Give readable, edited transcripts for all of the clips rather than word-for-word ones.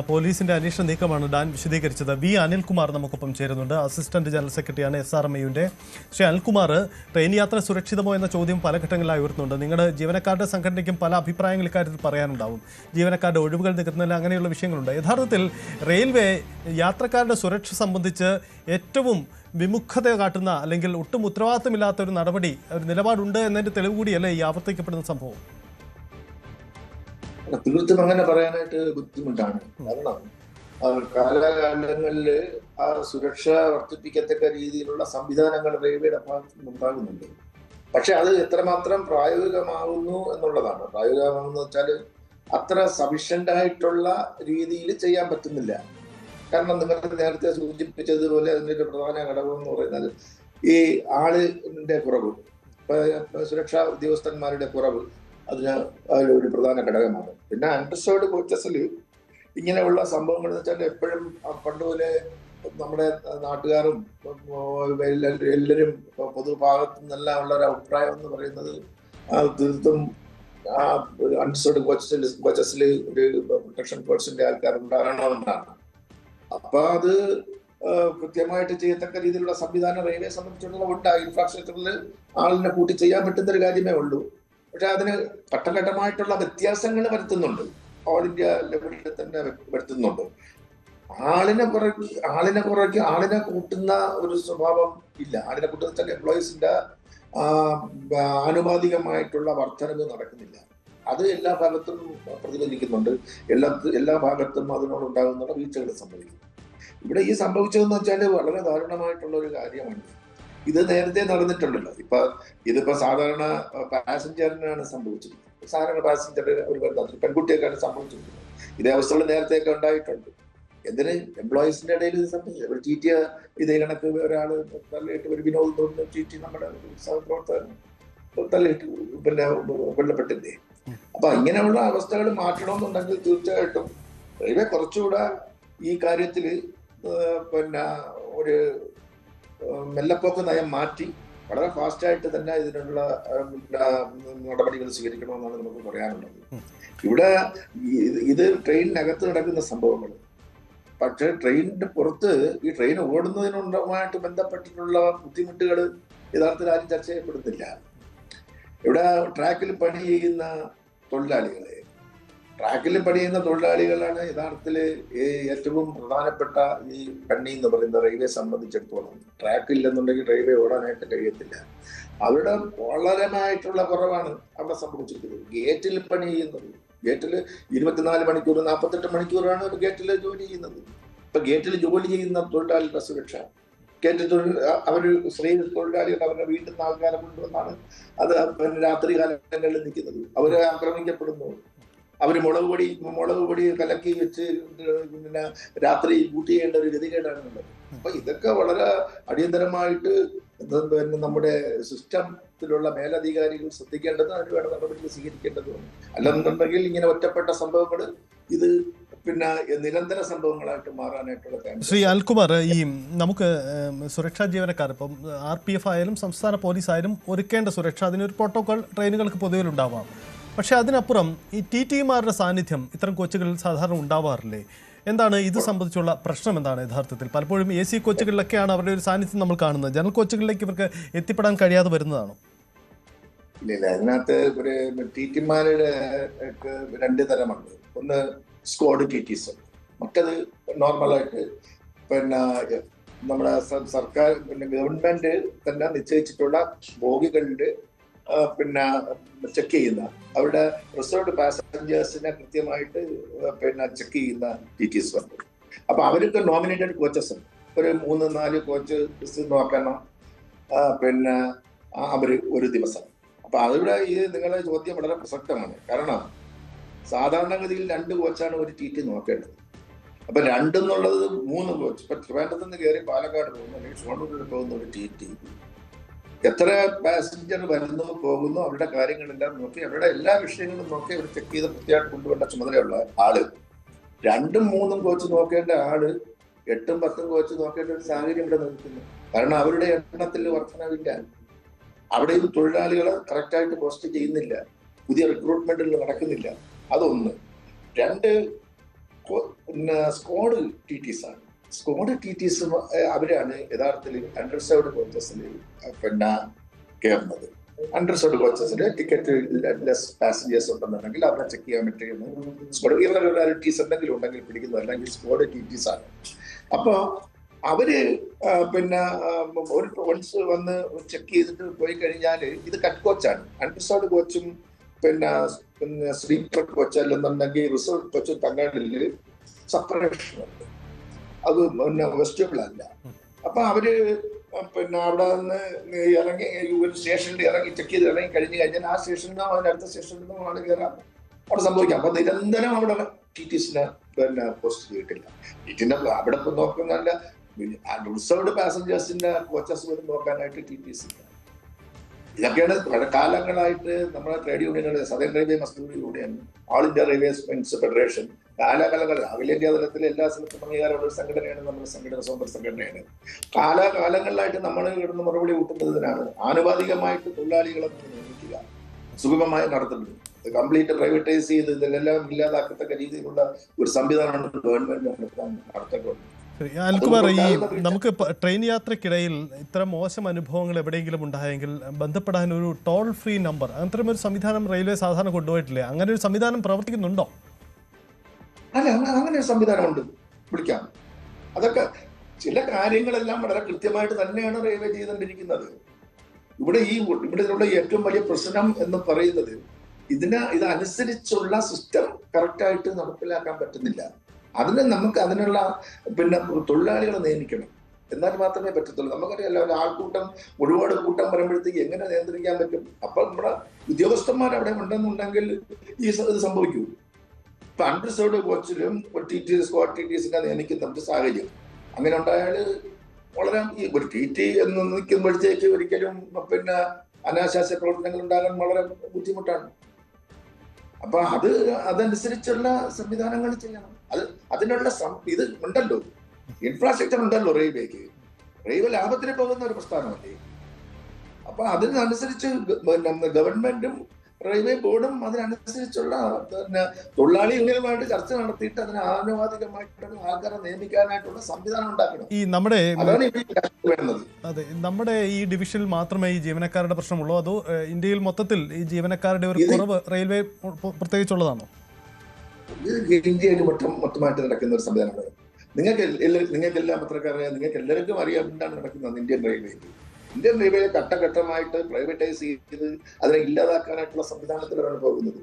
പോലീസിന്റെ അന്വേഷണ നീക്കമാണ് ഡാൻ വിശദീകരിച്ചത്. വി അനിൽകുമാർ നമുക്കൊപ്പം ചേരുന്നുണ്ട്. അസിസ്റ്റന്റ് ജനറൽ സെക്രട്ടറിയാണ് SRMUവിന്റെ. ശ്രീ അനിൽകുമാർ, ട്രെയിൻ യാത്ര സുരക്ഷിതമോ എന്ന ചോദ്യം പല ഘട്ടങ്ങളിലായി ഉയർത്തുന്നുണ്ട്. നിങ്ങളുടെ ജീവനക്കാരുടെ സംഘടനയ്ക്കും പല അഭിപ്രായങ്ങൾ ഇക്കാര്യത്തിൽ പറയാനുണ്ടാവും. ജീവനക്കാരുടെ ഒഴിവുകൾ നികത്തുന്നില്ല, അങ്ങനെയുള്ള വിഷയങ്ങളുണ്ട്. യഥാർത്ഥത്തിൽ റെയിൽവേ യാത്രക്കാരുടെ സുരക്ഷ സംബന്ധിച്ച് ഏറ്റവും വിമുഖത കാട്ടുന്ന അല്ലെങ്കിൽ ഒട്ടും ഉത്തരവാദിത്തമില്ലാത്ത ഒരു നടപടി, ഒരു നിലപാടുണ്ട് എന്നതിന്റെ തെളിവ് കൂടിയല്ലേ ഈ ആവർത്തിക്കപ്പെടുന്ന സംഭവം? തീർത്തും അങ്ങനെ പറയാനായിട്ട് ബുദ്ധിമുട്ടാണ്. കാരണം കാലാകാലങ്ങളിൽ ആ സുരക്ഷ വർദ്ധിപ്പിക്കത്തക്ക രീതിയിലുള്ള സംവിധാനങ്ങൾ റെയിൽവേയുടെ ഭാഗത്ത് ഉണ്ടാകുന്നുണ്ട്. പക്ഷെ അത് എത്രമാത്രം പ്രായോഗികമാകുന്നു എന്നുള്ളതാണ്. പ്രായോഗികമാകുന്ന വെച്ചാൽ അത്ര സഫീഷ്യന്റ് ആയിട്ടുള്ള രീതിയിൽ ചെയ്യാൻ പറ്റുന്നില്ല. കാരണം നിങ്ങൾ നേരത്തെ സൂചിപ്പിച്ചതുപോലെ അതിൻ്റെ ഒരു പ്രധാന ഘടകം എന്ന് പറയുന്നത് ഈ ആളിന്റെ കുറവ്, സുരക്ഷാ ഉദ്യോഗസ്ഥന്മാരുടെ കുറവ് അതിലൊരു പ്രധാന ഘടകമാണ്. പിന്നെ അൺറിസർവ്ഡ് കോച്ചസിൽ ഇങ്ങനെയുള്ള സംഭവങ്ങൾ എന്ന് വെച്ചാൽ എപ്പോഴും പണ്ടുപോലെ നമ്മുടെ നാട്ടുകാരും എല്ലാവരും പൊതുഭാഗത്തു നിന്നെല്ലാം ഉള്ള ഒരു അഭിപ്രായം എന്ന് പറയുന്നത് തീർത്തും അൺറിസർവ്ഡ് കോച്ചസിൽ ഒരു പ്രൊട്ടക്ഷൻ ഫോഴ്സിന്റെ ആൾക്കാർ ഉണ്ടാകണമെന്നാണ്. അപ്പൊ അത് കൃത്യമായിട്ട് ചെയ്യത്തക്ക രീതിയിലുള്ള സംവിധാനം റെയിൽവേ സംബന്ധിച്ചിടത്തോളം ഉണ്ട്. ഇൻഫ്രാസ്ട്രക്ചറിൽ ആളിനെ കൂട്ടി ചെയ്യാൻ പറ്റുന്ന ഒരു കാര്യമേ ഉള്ളൂ. പക്ഷെ അതിന് ഘട്ടഘട്ടമായിട്ടുള്ള വ്യത്യാസങ്ങൾ വരുത്തുന്നുണ്ട്. ഓൾ ഇന്ത്യ ലെവലിൽ തന്നെ വരുത്തുന്നുണ്ട്. ആളിനെ കൂട്ടുന്ന ഒരു സ്വഭാവം ഇല്ല. ആളിനെ കൂട്ടുന്ന എംപ്ലോയീസിന്റെ ആനുപാതികമായിട്ടുള്ള വർധനവ് നടക്കുന്നില്ല. അത് എല്ലാ ഭാഗത്തും പ്രതിഫലിക്കുന്നുണ്ട്. എല്ലാ ഭാഗത്തും അതിനോടുണ്ടാകുന്ന വീഴ്ചകൾ സംഭവിക്കുന്നു. ഇവിടെ ഈ സംഭവിച്ചതെന്ന് വെച്ചാൽ വളരെ ദാരുണമായിട്ടുള്ള ഒരു കാര്യമാണ്. ഇത് നേരത്തെ നടന്നിട്ടുണ്ടല്ലോ. ഇതിപ്പോ സാധാരണ പാസഞ്ചറിനാണ് സംഭവിച്ചിരിക്കുന്നത്. സാധാരണ പാസഞ്ചർ ഒരു പെൺകുട്ടിയൊക്കെയാണ് സംഭവിച്ചിരിക്കുന്നത്. ഇതേ അവസ്ഥകൾ നേരത്തെയൊക്കെ ഉണ്ടായിട്ടുണ്ട്. എന്തിന് എംപ്ലോയീസിന്റെ ഇടയിൽ ഇത് സംഭവിച്ചു. ഒരു TT ഇതേ കണക്ക് ഒരാള് തള്ളിയിട്ട് ഒരു വിനോദം തോന്നുന്നു TT നമ്മുടെ സഹപ്രവർത്തകൻ തള്ളിയിട്ട് പിന്നെ കൊല്ലപ്പെട്ടില്ലേ. അപ്പൊ ഇങ്ങനെയുള്ള അവസ്ഥകൾ മാറ്റണമെന്നുണ്ടെങ്കിൽ തീർച്ചയായിട്ടും റെയിൽവേ കുറച്ചുകൂടെ ഈ കാര്യത്തില് പിന്നെ ഒരു മെല്ലപ്പോക്ക് നയം മാറ്റി വളരെ ഫാസ്റ്റായിട്ട് തന്നെ ഇതിനുള്ള നടപടികൾ സ്വീകരിക്കണമെന്നാണ് നമുക്ക് പറയാനുള്ളത്. ഇവിടെ ഇത് ട്രെയിനിനകത്ത് നടക്കുന്ന സംഭവങ്ങൾ, പക്ഷെ ട്രെയിനിന്റെ പുറത്ത് ഈ ട്രെയിൻ ഓടുന്നതിനുമായിട്ട് ബന്ധപ്പെട്ടിട്ടുള്ള ബുദ്ധിമുട്ടുകൾ യഥാർത്ഥത്തിൽ ആരും ചർച്ച ചെയ്യപ്പെടുന്നില്ല. ഇവിടെ ട്രാക്കിൽ പണി ചെയ്യുന്ന തൊഴിലാളികളാണ് യഥാർത്ഥത്തിൽ ഏറ്റവും പ്രധാനപ്പെട്ട ഈ പണി എന്ന് പറയുന്നത്. റെയിൽവേ സംബന്ധിച്ചിടത്തോളം ട്രാക്കില്ലെന്നുണ്ടെങ്കിൽ റെയിൽവേ ഓടാനായിട്ട് കഴിയത്തില്ല. അവരുടെ വളരെമായിട്ടുള്ള കുറവാണ് അവിടെ സംഭവിച്ചിരിക്കുന്നത്. ഗേറ്റിൽ പണി ചെയ്യുന്നത്, ഗേറ്റിൽ 24 മണിക്കൂർ 48 മണിക്കൂറാണ് ഗേറ്റിൽ ജോലി ചെയ്യുന്നത്. ഇപ്പൊ ഗേറ്റിൽ ജോലി ചെയ്യുന്ന തൊഴിലാളികളുടെ സുരക്ഷ, അവര് സ്ത്രീ തൊഴിലാളികൾ അവരുടെ വീട്ടിൽ നിന്ന് ആൾക്കാരെ കൊണ്ടുവന്നാണ് അത് രാത്രി കാലങ്ങളിൽ നിൽക്കുന്നത്. അവര് ആക്രമിക്കപ്പെടുന്നു. അവര് മുളക് പൊടി കലക്കി വെച്ച് പിന്നെ രാത്രി കൂട്ടി ചെയ്യേണ്ട ഒരു ഗതികേടാണ് ഉള്ളത്. അപ്പൊ ഇതൊക്കെ വളരെ അടിയന്തരമായിട്ട് നമ്മുടെ സിസ്റ്റത്തിലുള്ള മേലധികാരികൾ ശ്രദ്ധിക്കേണ്ടത്, അതിന് വേണ്ട നടപടികൾ സ്വീകരിക്കേണ്ടതുമാണ്. അല്ലെന്നുണ്ടെങ്കിൽ ഇങ്ങനെ ഒറ്റപ്പെട്ട സംഭവങ്ങൾ ഇത് പിന്നെ നിരന്തര സംഭവങ്ങളായിട്ട് മാറാനായിട്ടുള്ള. ശ്രീ അനിൽകുമാർ, ഈ നമുക്ക് സുരക്ഷാ ജീവനക്കാർ ഇപ്പം RPF ആയാലും സംസ്ഥാന പോലീസ് ആയാലും ഒരുക്കേണ്ട സുരക്ഷ, അതിനൊരു പ്രോട്ടോകോൾ ട്രെയിനുകൾക്ക് പൊതുവിൽ ഉണ്ടാവാം. പക്ഷേ അതിനപ്പുറം ഈ TTമാരുടെ സാന്നിധ്യം ഇത്തരം കോച്ചുകളിൽ സാധാരണ ഉണ്ടാവാറില്ലേ? എന്താണ് ഇത് സംബന്ധിച്ചുള്ള പ്രശ്നം? എന്താണ് യഥാർത്ഥത്തിൽ? പലപ്പോഴും AC കോച്ചുകളിലൊക്കെയാണ് അവരുടെ ഒരു സാന്നിധ്യം നമ്മൾ കാണുന്നത്. ജനറൽ കോച്ചുകളിലേക്ക് ഇവർക്ക് എത്തിപ്പെടാൻ കഴിയാതെ വരുന്നതാണോ? ഇല്ല, അതിനകത്ത് ഒരു TTമാരുടെ രണ്ട് തരമുണ്ട്. ഒന്ന് സ്ക്വാഡ് TTs, മറ്റത് നോർമലായിട്ട് പിന്നെ നമ്മുടെ സർക്കാർ പിന്നെ ഗവൺമെന്റ് തന്നെ നിശ്ചയിച്ചിട്ടുള്ള ബോഗികളിൽ പിന്നെ ചെക്ക് ചെയ്യുന്ന, അവരുടെ റിസർവ്ഡ് പാസഞ്ചേഴ്സിനെ കൃത്യമായിട്ട് പിന്നെ ചെക്ക് ചെയ്യുന്ന TTs ഉണ്ട്. അപ്പൊ അവർക്ക് നോമിനേറ്റഡ് കോച്ചസ് ഉണ്ട്. ഒരു 3-4 കോച്ച് നോക്കണം പിന്നെ അവര് ഒരു ദിവസം. അപ്പൊ അവിടെ ഈ നിങ്ങളുടെ ചോദ്യം വളരെ പ്രസക്തമാണ്. കാരണം സാധാരണഗതിയിൽ 2 കോച്ചാണ് ഒരു TT നോക്കേണ്ടത്. അപ്പൊ 2 എന്നുള്ളത് 3 കോച്ച്. ഇപ്പൊ ട്രിവാൻഡ്രത്ത് നിന്ന് കയറി പാലക്കാട് പോകുന്നു, അല്ലെങ്കിൽ ഷൊർണൂരിൽ പോകുന്ന ഒരു TT എത്ര പാസഞ്ചർ വരുന്നു പോകുന്നു, അവരുടെ കാര്യങ്ങളെല്ലാം നോക്കി അവരുടെ എല്ലാ വിഷയങ്ങളും നോക്കി അവർ ചെക്ക് ചെയ്ത് കൃത്യമായിട്ട് കൊണ്ടുപോകേണ്ട ചുമതലയുള്ള ആള് 2-3 കോച്ച് നോക്കേണ്ട ആള് 8-10 കോച്ച് നോക്കേണ്ട ഒരു സാഹചര്യം ഇവിടെ നിൽക്കുന്നു. കാരണം അവരുടെ എണ്ണത്തിൽ വർധനവില്ല. അവിടെയും തൊഴിലാളികളെ കറക്റ്റായിട്ട് പോസ്റ്റ് ചെയ്യുന്നില്ല, പുതിയ റിക്രൂട്ട്മെന്റിൽ നടക്കുന്നില്ല. അതൊന്ന്. 2, സ്ക്വാഡ് TTs ആണ്. സ്ക്വാഡ് TTs അവരാണ് യഥാർത്ഥത്തിൽ അണ്ടർസേർവ്ഡ് കോച്ചസിൽ പിന്നെ കയറുന്നത്. അണ്ടർസേർവ്ഡ് കോച്ചസിൽ ടിക്കറ്റ് ലെസ് പാസഞ്ചേഴ്സ് ഉണ്ടെന്നുണ്ടെങ്കിൽ അവരെ ചെക്ക് ചെയ്യാൻ പറ്റുന്ന സ്ക്വാഡ് ഇറഗുലാരിറ്റീസ് എന്തെങ്കിലും ഉണ്ടെങ്കിൽ പിടിക്കുന്നത്, അല്ലെങ്കിൽ സ്ക്വാഡ് TTs ആണ്. അപ്പൊ അവര് പിന്നെ ഒരു വൺസ് വന്ന് ചെക്ക് ചെയ്തിട്ട് പോയി കഴിഞ്ഞാൽ ഇത് കട്ട് കോച്ചാണ്. അൺറിസർവ്ഡ് കോച്ചും പിന്നെ സ്ലീപ്പർ കോച്ച് അല്ലെന്നുണ്ടെങ്കിൽ റിസർവ് കോച്ചും തങ്ങളിൽ സെപ്പറേഷൻ ഉണ്ട്. അത് പിന്നെ വെസ്റ്റബിൾ അല്ല. അപ്പൊ അവര് പിന്നെ അവിടെ നിന്ന് ഇറങ്ങി ഒരു സ്റ്റേഷനിൽ ഇറങ്ങി ചെക്ക് ചെയ്ത് ഇറങ്ങി കഴിഞ്ഞ് കഴിഞ്ഞാൽ ആ സ്റ്റേഷനിൽ നിന്നോ അതിന്റെ അടുത്ത സ്റ്റേഷനിൽ നിന്നോ ആണ് കയറാൻ അവിടെ സംഭവിക്കാം. അപ്പൊ നിരന്തരം അവിടെ TTsനെ പിന്നെ പോസ്റ്റ് ചെയ്തിട്ടില്ല. ഇതിന്റെ അവിടെ ഇപ്പൊ നോക്കുന്നല്ല റിസർവ്ഡ് പാസഞ്ചേഴ്സിന്റെ കോച്ചസ് പോലും നോക്കാനായിട്ട് TTs ഇല്ല. ഇതൊക്കെയാണ് കാലങ്ങളായിട്ട് നമ്മുടെ ട്രേഡ് യൂണിയനുകൾ, southern railway Mazdoor union, all India railways federation, കാലാകാലങ്ങൾ അഖിലേന്ത്യാ തലത്തിൽ എല്ലാ സ്ഥലത്തും അംഗീകാരമുള്ള ഒരു സംഘടനയാണ് നമ്മുടെ സംഘടന, സ്വന്തം സംഘടനയാണ്. കാലാകാലങ്ങളിലായിട്ട് നമ്മൾ കിടന്ന് മറുപടി കൂട്ടുന്നതിനാണ് ആനുപാതികമായിട്ട് തൊഴിലാളികളെ നിയമിക്കുക, സുഗമമായി നടത്തുന്നത്. കംപ്ലീറ്റ് പ്രൈവറ്റൈസ് ചെയ്ത് ഇതിലെല്ലാം ഇല്ലാതാക്കത്തക്ക രീതിയിലുള്ള ഒരു സംവിധാനമാണ് ഗവൺമെന്റ് നടത്തേണ്ടത്. അനിൽകുമാർ, ഈ നമുക്ക് ട്രെയിൻ യാത്രക്കിടയിൽ ഇത്തരം മോശം അനുഭവങ്ങൾ എവിടെയെങ്കിലും ഉണ്ടായെങ്കിൽ ബന്ധപ്പെടാൻ ഒരു ടോൾ ഫ്രീ നമ്പർ, അത്തരം ഒരു സംവിധാനം റെയിൽവേ സാധാരണ കൊണ്ടുപോയിട്ടില്ലേ? അങ്ങനെ ഒരു സംവിധാനം പ്രവർത്തിക്കുന്നുണ്ടോ? അല്ല, അങ്ങനെ ഒരു സംവിധാനമുണ്ട്, വിളിക്കാം. അതൊക്കെ ചില കാര്യങ്ങളെല്ലാം വളരെ കൃത്യമായിട്ട് തന്നെയാണ് റെയിൽവേ ചെയ്തുകൊണ്ടിരിക്കുന്നത്. ഇവിടെയുള്ള ഏറ്റവും വലിയ പ്രശ്നം എന്ന് പറയുന്നത് ഇതനുസരിച്ചുള്ള സിസ്റ്റം കറക്റ്റായിട്ട് നടപ്പിലാക്കാൻ പറ്റുന്നില്ല. നമുക്ക് അതിനുള്ള പിന്നെ തൊഴിലാളികളെ നിയമിക്കണം, എന്നാൽ മാത്രമേ പറ്റത്തുള്ളൂ. നമുക്കറിയാലോ, ആൾക്കൂട്ടം ഒരുപാട് കൂട്ടം വരുമ്പോഴത്തേക്ക് എങ്ങനെ നിയന്ത്രിക്കാൻ പറ്റും? അപ്പൊ നമ്മുടെ ഉദ്യോഗസ്ഥന്മാർ അവിടെ ഉണ്ടെന്നുണ്ടെങ്കിൽ ഇത് സംഭവിക്കൂ. ഇപ്പൊ അണ്ടർസേർവ്ഡ് കോച്ചിലും സ്ക്വാഡ് TTsനെ നിയമിക്കുന്ന ഒരു സാഹചര്യം അങ്ങനെ ഉണ്ടായാൽ വളരെ ഒരു TT എന്ന് നിൽക്കുമ്പോഴത്തേക്ക് ഒരിക്കലും പിന്നെ അനാശാസ്യ പ്രവർത്തനങ്ങൾ ഉണ്ടാകാൻ വളരെ ബുദ്ധിമുട്ടാണ്. അപ്പൊ അതനുസരിച്ചുള്ള സംവിധാനങ്ങൾ ചെയ്യണം. അതിനുള്ള ഇത് ഉണ്ടല്ലോ, ഇൻഫ്രാസ്ട്രക്ചർ ഉണ്ടല്ലോ റെയിൽവേക്ക്. റെയിൽവേ ലാഭത്തിന് പോകുന്ന ഒരു പ്രസ്ഥാനമല്ലേ. അപ്പൊ അതിനനുസരിച്ച് ഗവൺമെന്റും റെയിൽവേ ബോർഡും അതിനനുസരിച്ചുള്ള തൊഴിലാളി യൂണിയനുമായിട്ട് ചർച്ച നടത്തിയിട്ട് അതിന് ആനുപാതികമായിട്ടുള്ള ആൾക്കാരെ നിയമിക്കാനായിട്ടുള്ള സംവിധാനം ഉണ്ടാക്കണം. അതെ, നമ്മുടെ ഈ ഡിവിഷനിൽ മാത്രമേ ഈ ജീവനക്കാരുടെ പ്രശ്നമുള്ളൂ, അതോ ഇന്ത്യയിൽ മൊത്തത്തിൽ ഈ ജീവനക്കാരുടെ ഒരു കുറവ് റെയിൽവേ പ്രത്യേകിച്ചുള്ളതാണോ? ഇത് ഇന്ത്യയിൽ മൊത്തമായിട്ട് നടക്കുന്ന ഒരു സംവിധാനമാണ്. നിങ്ങൾക്കെല്ലാം പത്രക്കാരെ നിങ്ങൾക്ക് എല്ലാവർക്കും അറിയാം എന്താണ് നടക്കുന്നത് ഇന്ത്യൻ റെയിൽവേയിൽ. ഇന്ത്യൻ റെയിൽവേ ഘട്ടഘട്ടമായിട്ട് പ്രൈവറ്റൈസ് ചെയ്ത് അതിനെ ഇല്ലാതാക്കാനായിട്ടുള്ള സംവിധാനത്തിലാണ് പോകുന്നത്.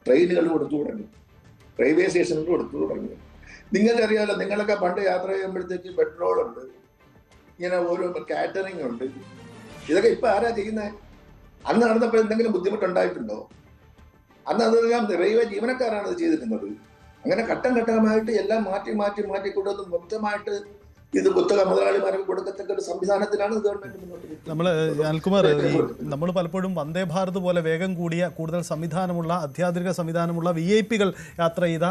ട്രെയിനുകൾ കൊടുത്തു തുടങ്ങി, റെയിൽവേ സ്റ്റേഷനുകൾ കൊടുത്തു തുടങ്ങി. നിങ്ങൾക്കറിയാലോ, നിങ്ങളൊക്കെ പണ്ട് യാത്ര ചെയ്യുമ്പോഴത്തേക്ക് പെട്രോൾ ഉണ്ട്, ഇങ്ങനെ ഓരോ കാറ്ററിംഗ് ഉണ്ട്. ഇതൊക്കെ ഇപ്പൊ ആരാ ചെയ്യുന്നത്? അന്ന് നടന്നപ്പോൾ എന്തെങ്കിലും ബുദ്ധിമുട്ടുണ്ടായിട്ടുണ്ടോ? അന്ന് അതെല്ലാം റെയിൽവേ ജീവനക്കാരാണ് അത് ചെയ്തിരുന്നത്. അങ്ങനെ ഘട്ടം ഘട്ടമായിട്ട് എല്ലാം മാറ്റി കൊടുത്ത് മൊത്തമായിട്ട് ഇത് കുത്തക മുതലാളിമാർക്ക് കൊടുക്കത്തക്ക ഒരു സംവിധാനത്തിലാണ് ഗവൺമെന്റ് മുന്നോട്ട്. അനിൽകുമാർ, നമ്മൾ പലപ്പോഴും വന്ദേ ഭാരത് പോലെ വേഗം കൂടിയ കൂടുതൽ സംവിധാനമുള്ള അത്യാധുനിക സംവിധാനമുള്ള VIP-കൾ യാത്ര ചെയ്ത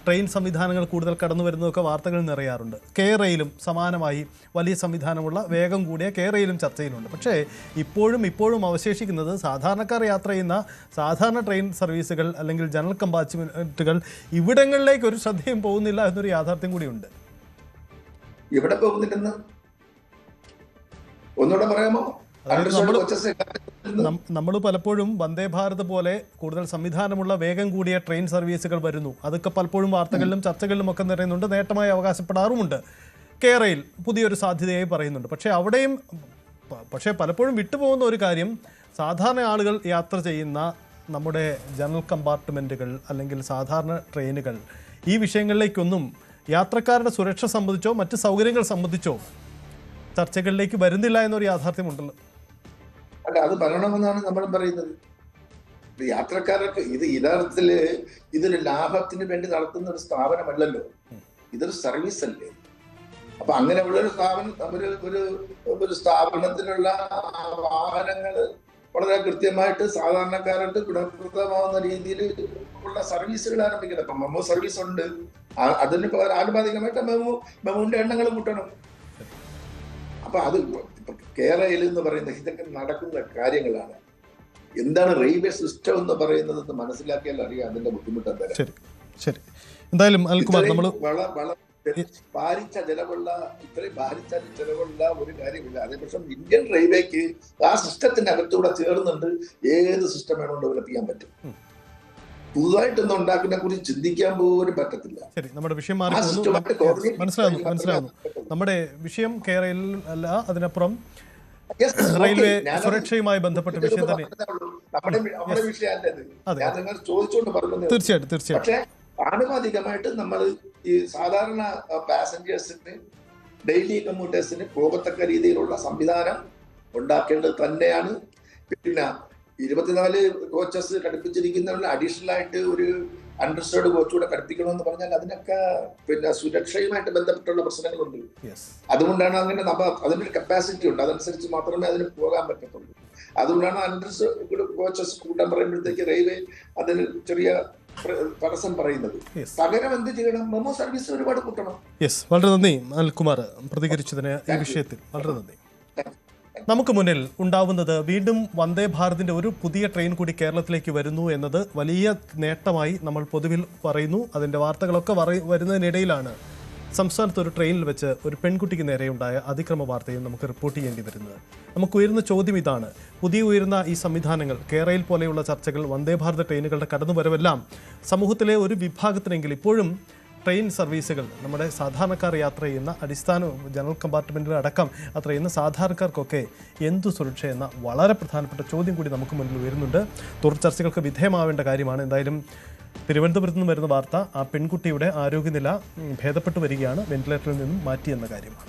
ട്രെയിൻ സംവിധാനങ്ങൾ കൂടുതൽ കടന്നു വരുന്നതൊക്കെ വാർത്തകൾ നിറയാറുണ്ട്. റെയിലും സമാനമായി വലിയ സംവിധാനമുള്ള വേഗം കൂടിയ റെയിലും ചർച്ചയിലുണ്ട്. പക്ഷേ ഇപ്പോഴും അവശേഷിക്കുന്നത് സാധാരണക്കാർ യാത്ര ചെയ്യുന്ന സാധാരണ ട്രെയിൻ സർവീസുകൾ അല്ലെങ്കിൽ ജനറൽ കമ്പാർട്ട്മെന്റുകൾ. ഇവിടങ്ങളിലേക്ക് ഒരു ശ്രദ്ധയും പോകുന്നില്ല എന്നൊരു യാഥാർത്ഥ്യം കൂടിയുണ്ട്. എവിടെ പോകുന്നില്ലെന്ന് ഒന്നുകൂടെ പറയാമോ? നമ്മൾ പലപ്പോഴും വന്ദേ ഭാരത് പോലെ കൂടുതൽ സംവിധാനമുള്ള വേഗം കൂടിയ ട്രെയിൻ സർവീസുകൾ വരുന്നു. അതൊക്കെ പലപ്പോഴും വാർത്തകളിലും ചർച്ചകളിലും ഒക്കെ നിറയുന്നുണ്ട്, നേട്ടമായി അവകാശപ്പെടാറുമുണ്ട്. റെയിൽ പുതിയൊരു സാധ്യതയായി പറയുന്നുണ്ട്. പക്ഷേ പലപ്പോഴും വിട്ടുപോകുന്ന ഒരു കാര്യം, സാധാരണ ആളുകൾ യാത്ര ചെയ്യുന്ന നമ്മുടെ ജനറൽ കമ്പാർട്ട്മെൻറ്റുകൾ അല്ലെങ്കിൽ സാധാരണ ട്രെയിനുകൾ ഈ വിഷയങ്ങളിലേക്കൊന്നും യാത്രക്കാരുടെ സുരക്ഷ സംബന്ധിച്ചോ മറ്റ് സൗകര്യങ്ങൾ സംബന്ധിച്ചോ ചർച്ചകളിലേക്ക് വരുന്നില്ല എന്നൊരു യാഥാർത്ഥ്യമുണ്ടല്ലോ. അല്ല, അത് പറയണമെന്നാണ് നമ്മൾ പറയുന്നത്. യാത്രക്കാർക്ക് യഥാർത്ഥത്തില് ഇതൊരു ലാഭത്തിന് വേണ്ടി നടത്തുന്ന ഒരു സ്ഥാപനമല്ലല്ലോ, ഇതൊരു സർവീസ് അല്ലേ. അപ്പൊ അങ്ങനെയുള്ള ഒരു സ്ഥാപനത്തിനുള്ള വാഹനങ്ങൾ വളരെ കൃത്യമായിട്ട് സാധാരണക്കാർക്ക് ഗുണപ്രദമാവുന്ന രീതിയിൽ ഉള്ള സർവീസുകൾ ആരംഭിക്കണം. ഇപ്പൊ മെമു സർവീസ് ഉണ്ട്, അതിന് ആനുപാതികമായിട്ട് മെമുവിന്റെ എണ്ണങ്ങൾ കൂട്ടണം. അപ്പൊ അത് റെയിൽ എന്ന് പറയുന്നത് ഇതൊക്കെ നടക്കുന്ന കാര്യങ്ങളാണ്. എന്താണ് റെയിൽവേ സിസ്റ്റം എന്ന് പറയുന്നത് മനസ്സിലാക്കിയാൽ അറിയാം അതിന്റെ ബുദ്ധിമുട്ട് എന്തായാലും. ശരി. എന്തായാലും അനിൽകുമാർ നമ്മൾ ഭാരിച്ച ചെലവുള്ള ഇത്രയും ഭാരിച്ച ചെലവുള്ള ഒരു കാര്യമില്ല. അതേപക്ഷം ഇന്ത്യൻ റെയിൽവേക്ക് ആ സിസ്റ്റത്തിന്റെ അകത്തൂടെ ചേർന്നുണ്ട് ഏത് സിസ്റ്റം വേണോ ഡെവലപ്പ് ചെയ്യാൻ പറ്റും. പുതുതായിട്ടൊന്നും ഉണ്ടാക്കുന്നതിനെ കുറിച്ച് ചിന്തിക്കാൻ പോലും പറ്റത്തില്ല. ശരി, നമ്മുടെ വിഷയം മാറി പോകുന്നു. മനസ്സിലാവുന്നു. നമ്മുടെ വിഷയം കേരള അല്ല, അതിനപ്പുറം റെയിൽവേ സുരക്ഷയുമായി ബന്ധപ്പെട്ട വിഷയം തന്നെ. തീർച്ചയായിട്ടും. പക്ഷേ ആനുപാതികമായിട്ട് നമ്മൾ ഈ സാധാരണ പാസഞ്ചേഴ്സിന് ഡെയിലി കമ്മ്യൂട്ടേഴ്സിന് പോകത്തക്ക രീതിയിലുള്ള സംവിധാനം ഉണ്ടാക്കേണ്ടത് തന്നെയാണ്. പിന്നെ 24 കോച്ചസ് ഘടിപ്പിച്ചിരിക്കുന്നതിന് അഡീഷണൽ ആയിട്ട് ഒരു അണ്ടർസ്റ്റേർഡ് കോച്ചുകൂടെ ഘടിപ്പിക്കണമെന്ന് പറഞ്ഞാൽ അതിനൊക്കെ പിന്നെ സുരക്ഷയുമായിട്ട് ബന്ധപ്പെട്ടുള്ള പ്രശ്നങ്ങളുണ്ട്. അതുകൊണ്ടാണ് അങ്ങനെ അതിനൊരു കപ്പാസിറ്റി ഉണ്ട്, അതനുസരിച്ച് മാത്രമേ അതിന് പോകാൻ പറ്റത്തുള്ളൂ. അതുകൊണ്ടാണ് അണ്ടർസ്റ്റേർഡ് കോച്ചസ് കൂട്ടാൻ പറയുമ്പോഴത്തേക്ക് റെയിൽവേ അതിന് ചെറിയ തടസ്സം പറയുന്നത്. പകരം എന്ത് ചെയ്യണം? മെമോ സർവീസ് ഒരുപാട് കൂട്ടണം. വളരെ നന്ദി അനിൽകുമാർ പ്രതികരിച്ചതിന് ഈ വിഷയത്തിൽ. വളരെ നന്ദി. നമുക്ക് മുന്നിൽ ഉണ്ടാവുന്നത് വീണ്ടും വന്ദേ ഭാരതിൻ്റെ ഒരു പുതിയ ട്രെയിൻ കൂടി കേരളത്തിലേക്ക് വരുന്നു എന്നത് വലിയ നേട്ടമായി നമ്മൾ പൊതുവിൽ പറയുന്നു. അതിൻ്റെ വാർത്തകളൊക്കെ വരുന്നതിനിടയിലാണ് സംസ്ഥാനത്ത് ഒരു ട്രെയിനിൽ വെച്ച് ഒരു പെൺകുട്ടിക്ക് നേരെയുണ്ടായ അതിക്രമ വാർത്തയും നമുക്ക് റിപ്പോർട്ട് ചെയ്യേണ്ടി വരുന്നത്. നമുക്ക് ഉയരുന്ന ചോദ്യം ഇതാണ്: ഉയരുന്ന ഈ സംവിധാനങ്ങൾ, കേരളയിൽ പോലെയുള്ള ചർച്ചകൾ, വന്ദേ ഭാരത് ട്രെയിനുകളുടെ കടന്നുവരവെല്ലാം സമൂഹത്തിലെ ഒരു വിഭാഗത്തിനെങ്കിൽ ഇപ്പോഴും ട്രെയിൻ സർവീസുകൾ, നമ്മുടെ സാധാരണക്കാർ യാത്ര ചെയ്യുന്ന അടിസ്ഥാന ജനറൽ കമ്പാർട്ട്മെൻറ്റിൽ അടക്കം യാത്ര ചെയ്യുന്ന സാധാരണക്കാർക്കൊക്കെ എന്തു സുരക്ഷ എന്ന വളരെ പ്രധാനപ്പെട്ട ചോദ്യം കൂടി നമുക്ക് മുന്നിൽ വരുന്നുണ്ട്. തുടർ ചർച്ചകൾക്ക് വിധേയമാവേണ്ട കാര്യമാണ്. എന്തായാലും തിരുവനന്തപുരത്ത് നിന്ന് വരുന്ന വാർത്ത ആ പെൺകുട്ടിയുടെ ആരോഗ്യനില ഭേദപ്പെട്ടു വരികയാണ്, വെന്റിലേറ്ററിൽ നിന്നും മാറ്റിയെന്ന കാര്യമാണ്.